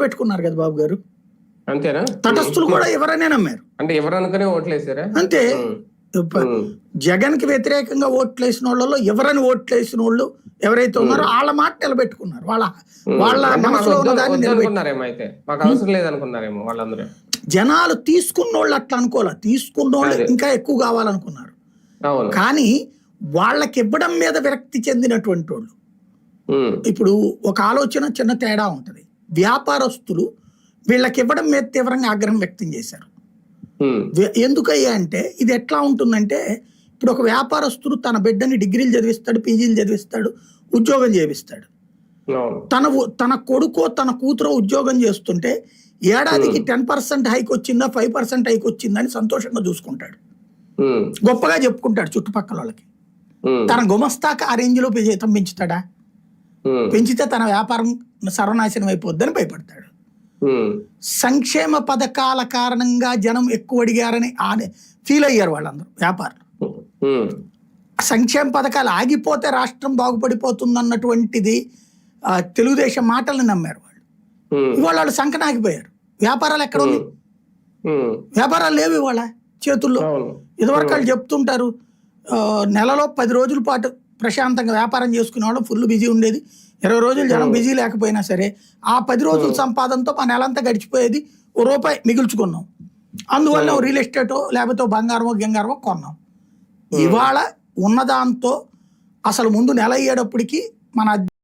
పెట్టుకున్నారు కదా బాబు గారు. అంతేనా? తటస్థులు కూడా ఎవరనే నమ్మారు. అంటే ఎవరు అనుకునే ఓట్లేసారా? అంతే. జగన్ కి వ్యతిరేకంగా ఓట్లేసిన వాళ్ళలో ఎవరని ఓట్లేసిన వాళ్ళు ఎవరైతే ఉన్నారో వాళ్ళ మాట నిలబెట్టుకున్నారు. వాళ్ళ మనసులో ఉన్నదాన్ని నిలబెట్టుకున్నారేమో. అయితే మాకు అవసరం లేదనుకున్నారేమో వాళ్ళందరూ. జనాలు తీసుకున్న వాళ్ళు అట్లా అనుకోలే, తీసుకున్న వాళ్ళు ఇంకా ఎక్కువ కావాలనుకున్నారు. కానీ వాళ్ళకి ఇవ్వడం మీద విరక్తి చెందినటువంటి వాళ్ళు. ఇప్పుడు ఒక ఆలోచన చిన్న తేడా ఉంటది. వ్యాపారస్తులు వీళ్ళకి ఇవ్వడం మీద తీవ్రంగా ఆగ్రహం వ్యక్తం చేశారు. ఎందుకయ్యా అంటే ఇది ఎట్లా ఉంటుందంటే, ఇప్పుడు ఒక వ్యాపారస్తుడు తన బిడ్డని డిగ్రీలు చదివిస్తాడు, పీజీలు చదివిస్తాడు, ఉద్యోగం చేపిస్తాడు. తన కొడుకో తన కూతురో ఉద్యోగం చేస్తుంటే ఏడాదికి 10% హైక్ వచ్చిందా 5% హైక్ వచ్చిందని సంతోషంగా చూసుకుంటాడు, గొప్పగా చెప్పుకుంటాడు చుట్టుపక్కల వాళ్ళకి. తన గుమస్తాకి ఆ రేంజ్లో జీతం పెంచుతాడా? పెంచితే తన వ్యాపారం సర్వనాశనం అయిపోద్దని భయపడతాడు. సంక్షేమ పథకాల కారణంగా జనం ఎక్కువ అడిగారని ఫీల్ అయ్యారు వాళ్ళందరూ వ్యాపారులు. సంక్షేమ పథకాలు ఆగిపోతే రాష్ట్రం బాగుపడిపోతుంది అన్నటువంటిది తెలుగుదేశం మాటల్ని నమ్మారు వాళ్ళు. ఇవాళ వాళ్ళు సంకనాగిపోయారు. వ్యాపారాలు ఎక్కడ ఉంది? వ్యాపారాలు లేవు ఇవాళ చేతుల్లో. ఇదివరకు వాళ్ళు చెప్తుంటారు, నెలలో 10 రోజుల పాటు ప్రశాంతంగా వ్యాపారం చేసుకునే వాళ్ళు ఫుల్ బిజీ ఉండేది. 20 రోజులు జనం బిజీ లేకపోయినా సరే ఆ 10 రోజుల సంపాదనతో మా నెలంతా గడిచిపోయేది. ₹1 మిగుల్చుకున్నాం. అందువల్ల రియల్ ఎస్టేటో లేకపోతే బంగారమో గంగారమో కొన్నాం. ఇవాళ ఉన్నదాంతో అసలు ముందు నెల అయ్యేటప్పటికి మన